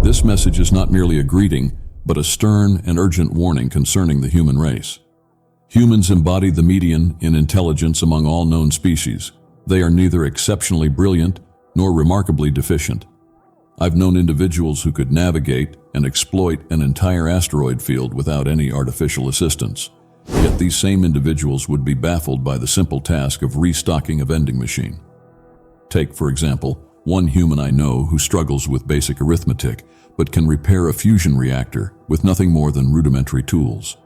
This message is not merely a greeting, but a stern and urgent warning concerning the human race. Humans embody the median in intelligence among all known species. They are neither exceptionally brilliant nor remarkably deficient. I've known individuals who could navigate and exploit an entire asteroid field without any artificial assistance. Yet these same individuals would be baffled by the simple task of restocking a vending machine. Take, for example, one human I know who struggles with basic arithmetic, but can repair a fusion reactor with nothing more than rudimentary tools.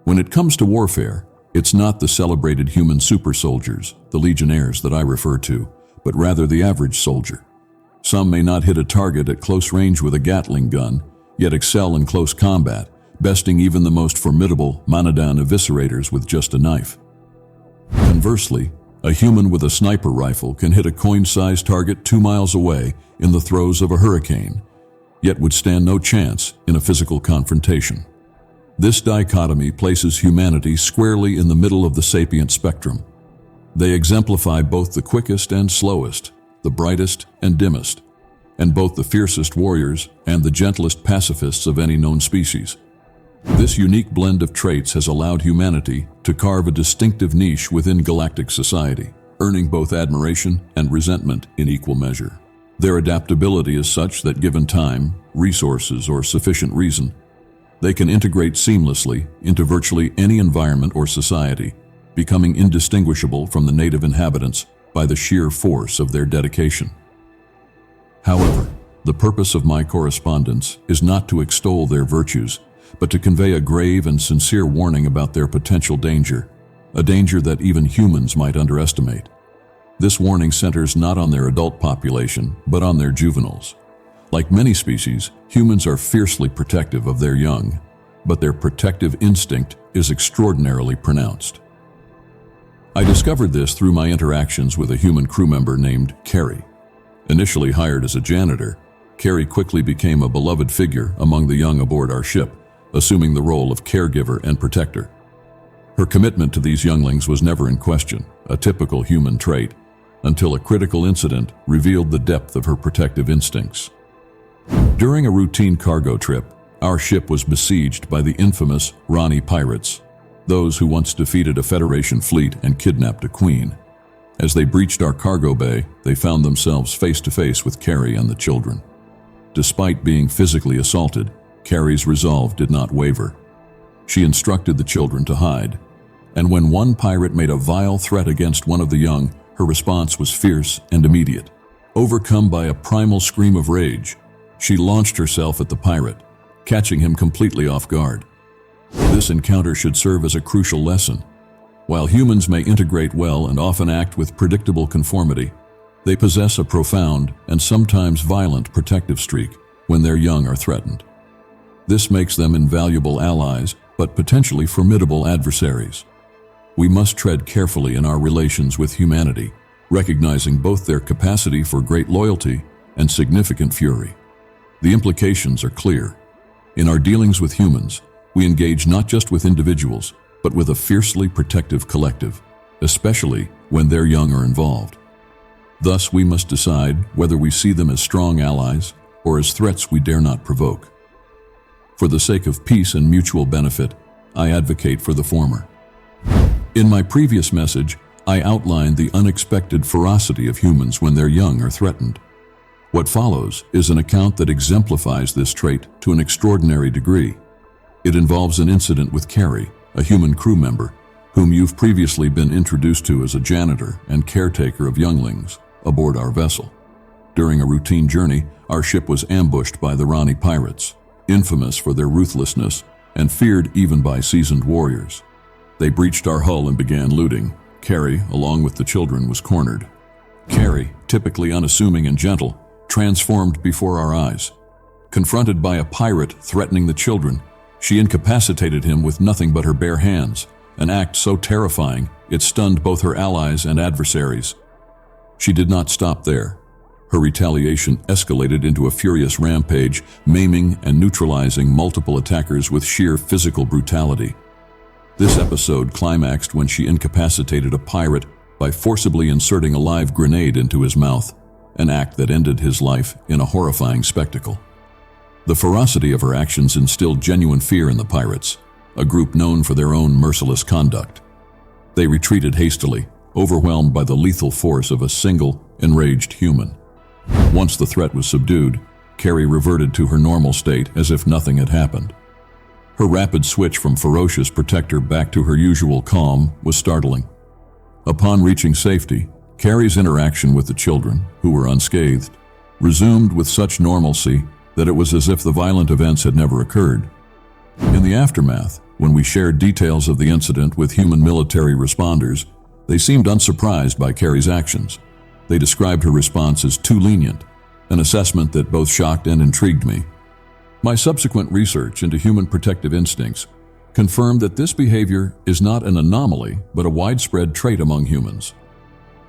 When it comes to warfare, it's not the celebrated human super soldiers, the legionnaires that I refer to, but rather the average soldier. Some may not hit a target at close range with a Gatling gun, yet excel in close combat, besting even the most formidable Manadan eviscerators with just a knife. Conversely, a human with a sniper rifle can hit a coin-sized target 2 miles away in the throes of a hurricane, yet would stand no chance in a physical confrontation. This dichotomy places humanity squarely in the middle of the sapient spectrum. They exemplify both the quickest and slowest, the brightest and dimmest, and both the fiercest warriors and the gentlest pacifists of any known species. This unique blend of traits has allowed humanity to carve a distinctive niche within galactic society, earning both admiration and resentment in equal measure. Their adaptability is such that given time, resources, or sufficient reason, they can integrate seamlessly into virtually any environment or society, becoming indistinguishable from the native inhabitants by the sheer force of their dedication. However, the purpose of my correspondence is not to extol their virtues, but to convey a grave and sincere warning about their potential danger, a danger that even humans might underestimate. This warning centers not on their adult population, but on their juveniles. Like many species, humans are fiercely protective of their young, but their protective instinct is extraordinarily pronounced. I discovered this through my interactions with a human crew member named Carrie. Initially hired as a janitor, Carrie quickly became a beloved figure among the young aboard our ship, assuming the role of caregiver and protector. Her commitment to these younglings was never in question, a typical human trait, until a critical incident revealed the depth of her protective instincts. During a routine cargo trip, our ship was besieged by the infamous Rani pirates, those who once defeated a Federation fleet and kidnapped a queen. As they breached our cargo bay, they found themselves face to face with Carrie and the children. Despite being physically assaulted, Carrie's resolve did not waver. She instructed the children to hide, and when one pirate made a vile threat against one of the young, her response was fierce and immediate. Overcome by a primal scream of rage, she launched herself at the pirate, catching him completely off guard. This encounter should serve as a crucial lesson. While humans may integrate well and often act with predictable conformity, they possess a profound and sometimes violent protective streak when their young are threatened. This makes them invaluable allies, but potentially formidable adversaries. We must tread carefully in our relations with humanity, recognizing both their capacity for great loyalty and significant fury. The implications are clear. In our dealings with humans, we engage not just with individuals, but with a fiercely protective collective, especially when their young are involved. Thus, we must decide whether we see them as strong allies or as threats we dare not provoke. For the sake of peace and mutual benefit, I advocate for the former. In my previous message, I outlined the unexpected ferocity of humans when their young are threatened. What follows is an account that exemplifies this trait to an extraordinary degree. It involves an incident with Carrie, a human crew member, whom you've previously been introduced to as a janitor and caretaker of younglings aboard our vessel. During a routine journey, our ship was ambushed by the Rani pirates, infamous for their ruthlessness and feared even by seasoned warriors. They breached our hull and began looting. Carrie, along with the children, was cornered. Carrie, typically unassuming and gentle, transformed before our eyes. Confronted by a pirate threatening the children, she incapacitated him with nothing but her bare hands, an act so terrifying it stunned both her allies and adversaries. She did not stop there. Her retaliation escalated into a furious rampage, maiming and neutralizing multiple attackers with sheer physical brutality. This episode climaxed when she incapacitated a pirate by forcibly inserting a live grenade into his mouth, an act that ended his life in a horrifying spectacle. The ferocity of her actions instilled genuine fear in the pirates, a group known for their own merciless conduct. They retreated hastily, overwhelmed by the lethal force of a single, enraged human. Once the threat was subdued, Carrie reverted to her normal state as if nothing had happened. Her rapid switch from ferocious protector back to her usual calm was startling. Upon reaching safety, Carrie's interaction with the children, who were unscathed, resumed with such normalcy that it was as if the violent events had never occurred. In the aftermath, when we shared details of the incident with human military responders, they seemed unsurprised by Carrie's actions. They described her response as too lenient, an assessment that both shocked and intrigued me. My subsequent research into human protective instincts confirmed that this behavior is not an anomaly, but a widespread trait among humans.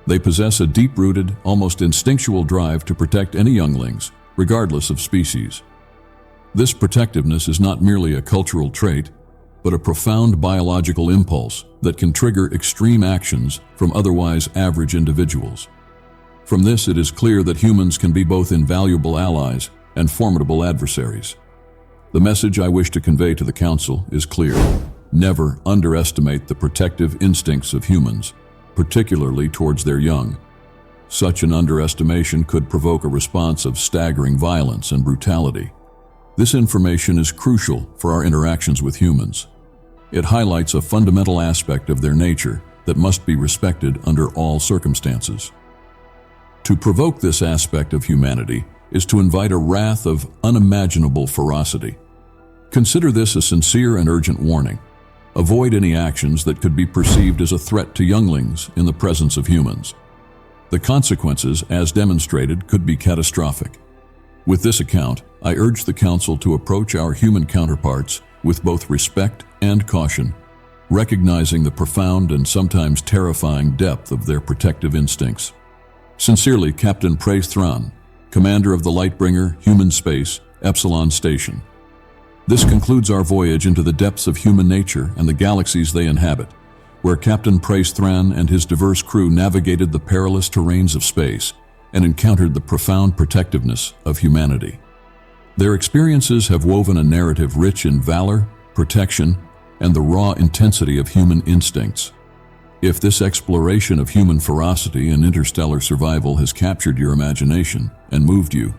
They possess a deep-rooted, almost instinctual drive to protect any younglings, regardless of species. This protectiveness is not merely a cultural trait, but a profound biological impulse that can trigger extreme actions from otherwise average individuals. From this, it is clear that humans can be both invaluable allies and formidable adversaries. The message I wish to convey to the Council is clear. Never underestimate the protective instincts of humans, particularly towards their young. Such an underestimation could provoke a response of staggering violence and brutality. This information is crucial for our interactions with humans. It highlights a fundamental aspect of their nature that must be respected under all circumstances. To provoke this aspect of humanity is to invite a wrath of unimaginable ferocity. Consider this a sincere and urgent warning. Avoid any actions that could be perceived as a threat to younglings in the presence of humans. The consequences, as demonstrated, could be catastrophic. With this account, I urge the Council to approach our human counterparts with both respect and caution, recognizing the profound and sometimes terrifying depth of their protective instincts. Sincerely, Captain Praise Thran, Commander of the Lightbringer Human Space, Epsilon Station. This concludes our voyage into the depths of human nature and the galaxies they inhabit, where Captain Praise Thran and his diverse crew navigated the perilous terrains of space and encountered the profound protectiveness of humanity. Their experiences have woven a narrative rich in valor, protection, and the raw intensity of human instincts. If this exploration of human ferocity and interstellar survival has captured your imagination and moved you,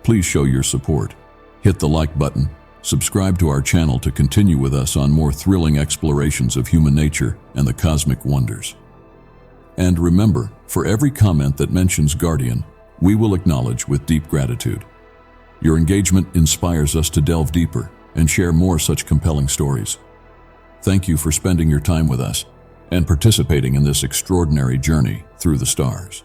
please show your support. Hit the like button, subscribe to our channel to continue with us on more thrilling explorations of human nature and the cosmic wonders. And remember, for every comment that mentions Guardian, we will acknowledge with deep gratitude. Your engagement inspires us to delve deeper and share more such compelling stories. Thank you for spending your time with us and participating in this extraordinary journey through the stars.